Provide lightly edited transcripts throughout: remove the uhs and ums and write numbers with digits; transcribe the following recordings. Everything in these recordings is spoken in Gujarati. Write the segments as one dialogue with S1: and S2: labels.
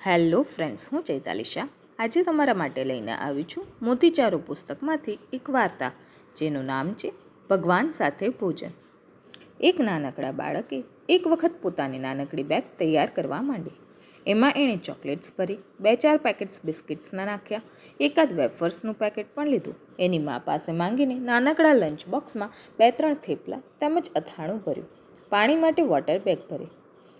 S1: હેલો ફ્રેન્ડ્સ, હું ચૈતાલી. આજે તમારા માટે લઈને આવી છું મોતીચારો પુસ્તકમાંથી એક વાર્તા, જેનું નામ છે ભગવાન સાથે ભોજન. એક નાનકડા બાળકે એક વખત પોતાની નાનકડી બેગ તૈયાર કરવા માંડી. એમાં એણે ચોકલેટ્સ ભરી, 2-4 પેકેટ્સ બિસ્કિટ્સના નાખ્યા, એકાદ વેફર્સનું પેકેટ પણ લીધું. એની મા પાસે માંગીને નાનકડા લંચ બોક્સમાં 2-3 થેપલા તેમજ અથાણું ભર્યું. પાણી માટે વોટર બેગ ભરી.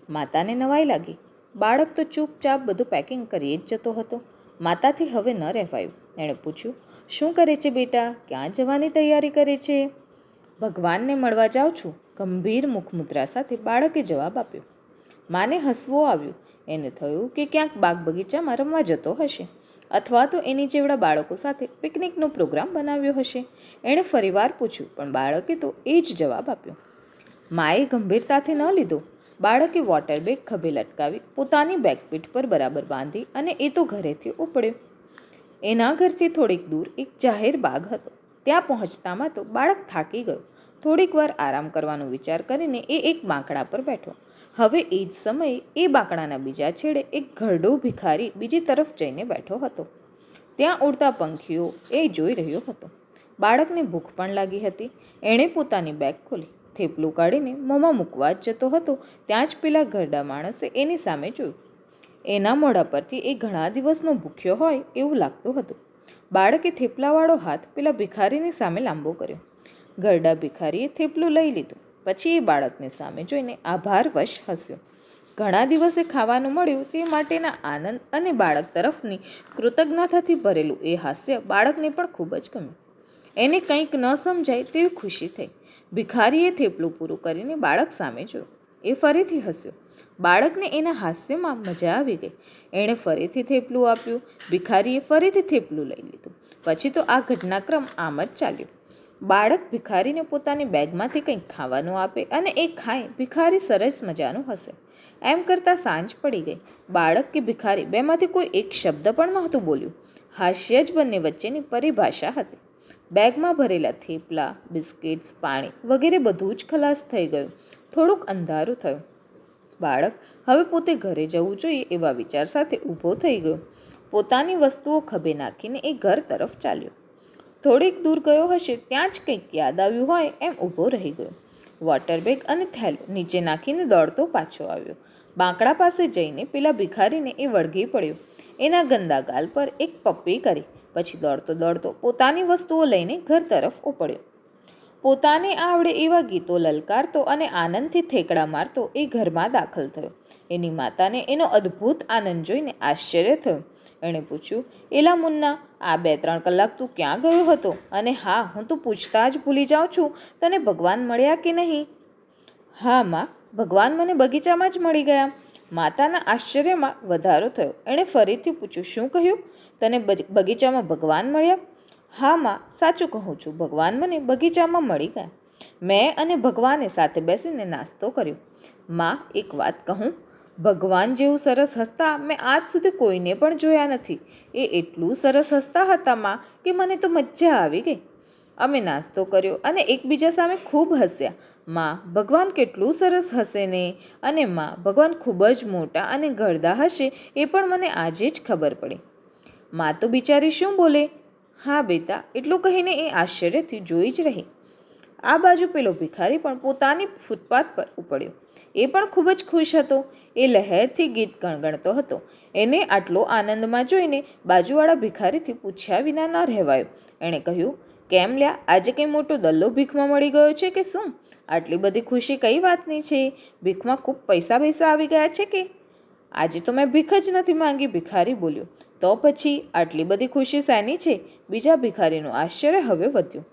S1: માતાને નવાઈ લાગી. બાળક તો ચૂપચાપ બધું પેકિંગ કરી જ જતો હતો. માતાથી હવે ન રહેવાયું. એણે પૂછ્યું, શું કરે છે બેટા? ક્યાં જવાની તૈયારી કરે છે? ભગવાનને મળવા જાઉં છું, ગંભીર મુખમુદ્રા સાથે બાળકે જવાબ આપ્યો. માને હસવું આવ્યું. એને થયું કે ક્યાંક બાગ બગીચામાં રમવા જતો હશે, અથવા તો એની જેવડા બાળકો સાથે પિકનિકનો પ્રોગ્રામ બનાવ્યો હશે. એણે ફરીવાર પૂછ્યું, પણ બાળકે તો એ જ જવાબ આપ્યો. માએ ગંભીરતાથી ન લીધો. બાળકે વોટર બેગ ખભે લટકાવી, પોતાની બેગ પીઠ પર બરાબર બાંધી અને એ તો ઘરેથી ઉપડ્યો. એના ઘરથી થોડીક દૂર એક જાહેર બાગ હતો. ત્યાં પહોંચતામાં તો બાળક થાકી ગયો. થોડીક વાર આરામ કરવાનો વિચાર કરીને એ એક બાંકડા પર બેઠો. હવે એ જ સમયે એ બાંકડાના બીજા છેડે એક ઘરડો ભિખારી બીજી તરફ જઈને બેઠો હતો. ત્યાં ઉડતા પંખીઓ એ જોઈ રહ્યો હતો. બાળકને ભૂખ પણ લાગી હતી. એણે પોતાની બેગ ખોલી. થેપલું કાઢીને મોંમાં મૂકવા જ જતો હતો, ત્યાં જ પેલા ઘરડા માણસે એની સામે જોયું. એના મોઢા પરથી એ ઘણા દિવસનો ભૂખ્યો હોય એવું લાગતું હતું. બાળકે થેપલાવાળો હાથ પેલા ભિખારીની સામે લાંબો કર્યો. ઘરડા ભિખારીએ થેપલું લઈ લીધું. પછી એ બાળકની સામે જોઈને આભારવશ હસ્યો. ઘણા દિવસે ખાવાનું મળ્યું તે માટેના આનંદ અને બાળક તરફની કૃતજ્ઞતાથી ભરેલું એ હાસ્ય બાળકને પણ ખૂબ જ ગમ્યું. એને કંઈક ન સમજાય તેવી ખુશી થઈ. ભિખારીએ થેપલું પૂરું કરીને બાળક સામે જોયું. એ ફરીથી હસ્યો. બાળકને એના હાસ્યમાં મજા આવી ગઈ. એણે ફરીથી થેપલું આપ્યું. ભિખારીએ ફરીથી થેપલું લઈ લીધું. પછી તો આ ઘટનાક્રમ આમ જ ચાલ્યો. બાળક ભિખારીને પોતાની બેગમાંથી કંઈક ખાવાનું આપે અને એ ખાય. ભિખારી સરસ મજાનું હસે. એમ કરતાં સાંજ પડી ગઈ. બાળક કે ભિખારી બેમાંથી કોઈ એક શબ્દ પણ નહોતું બોલ્યું. હાસ્ય જ બંને વચ્ચેની પરિભાષા હતી. બેગમાં ભરેલા થેપલા, બિસ્કિટ્સ, પાણી વગેરે બધું જ ખલાસ થઈ ગયું. થોડુંક અંધારું થયું. બાળક હવે પોતે ઘરે જવું જોઈએ એવા વિચાર સાથે ઊભો થઈ ગયો. પોતાની વસ્તુઓ ખભે નાખીને એ ઘર તરફ ચાલ્યો. થોડીક દૂર ગયો હશે ત્યાં જ કંઈક યાદ આવ્યું હોય એમ ઊભો રહી ગયો. વોટર બેગ અને થેલો નીચે નાખીને દોડતો પાછો આવ્યો. બાંકડા પાસે જઈને પેલા ભિખારીને એ વળગી પડ્યો. એના ગંદા ગાલ પર એક પપ્પી કરી. પછી દોડતો દોડતો પોતાની વસ્તુઓ લઈને ઘર તરફ ઉપડ્યો. પોતાને આવડે એવા ગીતો લલકારતો અને આનંદથી ઠેકડા મારતો એ ઘરમાં દાખલ થયો. એની માતાને એનો અદ્ભુત આનંદ જોઈને આશ્ચર્ય થયું. એણે પૂછ્યું, એલા મુન્ના, આ 2-3 કલાક તું ક્યાં ગયો હતો? અને હા, હું તો પૂછતા જ ભૂલી જાઉં છું, તને ભગવાન મળ્યા કે નહીં? હા માં, ભગવાન મને બગીચામાં જ મળી ગયા. માતાના આશ્ચર્યમાં વધારો થયો. એણે ફરીથી પૂછ્યું, શું કહ્યું? તને બગીચામાં ભગવાન મળ્યા? હા માં, સાચું કહું છું, ભગવાન મને બગીચામાં મળી ગયા. મેં અને ભગવાને સાથે બેસીને નાસ્તો કર્યો. માં, એક વાત કહું? ભગવાન જેવું સરસ હસતા મેં આજ સુધી કોઈને પણ જોયા નથી. એ એટલું સરસ હસતા હતા માં કે મને તો મજા આવી ગઈ. અમે નાસ્તો કર્યો અને એકબીજા સામે ખૂબ હસ્યા. માં, ભગવાન કેટલું સરસ હસે ને! અને માં, ભગવાન ખૂબ જ મોટા અને ઘરડા હશે એ પણ મને આજે જ ખબર પડી. માં તો બિચારી શું બોલે? હા બેટા, એટલું કહીને એ આશ્ચર્યથી જોઈ જ રહી. આ બાજુ પેલો ભિખારી પણ પોતાની ફૂટપાથ પર ઉપડ્યો. એ પણ ખૂબ જ ખુશ હતો. એ લહેરથી ગીત ગણગણતો હતો. એને આટલો આનંદમાં જોઈને બાજુવાળા ભિખારીથી પૂછ્યા વિના ન રહેવાયો. એણે કહ્યું, કેમ લ્યા, આજે કંઈ મોટો દલ્લો ભીખમાં મળી ગયો છે કે શું? આટલી બધી ખુશી કઈ વાતની છે? ભીખમાં ખૂબ પૈસા આવી ગયા છે કે? આજે તો મેં ભીખ જ નથી માંગી, ભિખારી બોલ્યો. તો પછી આટલી બધી ખુશી શેની છે? બીજા ભિખારીનું આશ્ચર્ય હવે વધ્યું.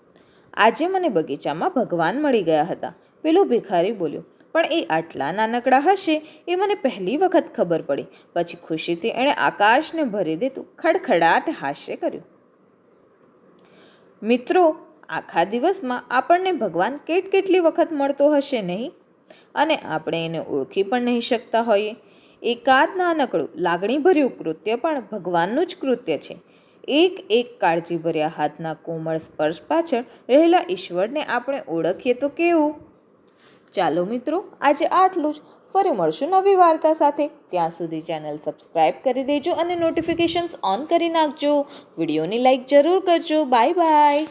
S1: આજે મને બગીચામાં ભગવાન મળી ગયા હતા, પેલો ભિખારી બોલ્યો. પણ એ આટલા નાનકડા હશે એ મને પહેલી વખત ખબર પડી. પછી ખુશીથી એણે આકાશને ભરી દેતું ખડખડાટ હાસ્ય કર્યું. મિત્રો, આખા દિવસમાં આપણને ભગવાન કેટલી વખત મળતો હશે નહીં? અને આપણે એને ઓળખી પણ નહીં શકતા હોઈએ. એકાદ નાનકડું લાગણીભર્યું કૃત્ય પણ ભગવાનનું જ કૃત્ય છે. એક કાળજીભર્યા હાથના કોમળ સ્પર્શ પાછળ રહેલા ઈશ્વરને આપણે ઓળખીએ તો કેવું? ચાલો મિત્રો, આજે આટલું જ. ફરી મળશું નવી વાર્તા સાથે. ત્યાં સુધી ચેનલ સબસ્ક્રાઈબ કરી દેજો અને નોટિફિકેશન્સ ઓન કરી નાખજો. વિડીયોની લાઈક જરૂર કરજો. Bye bye.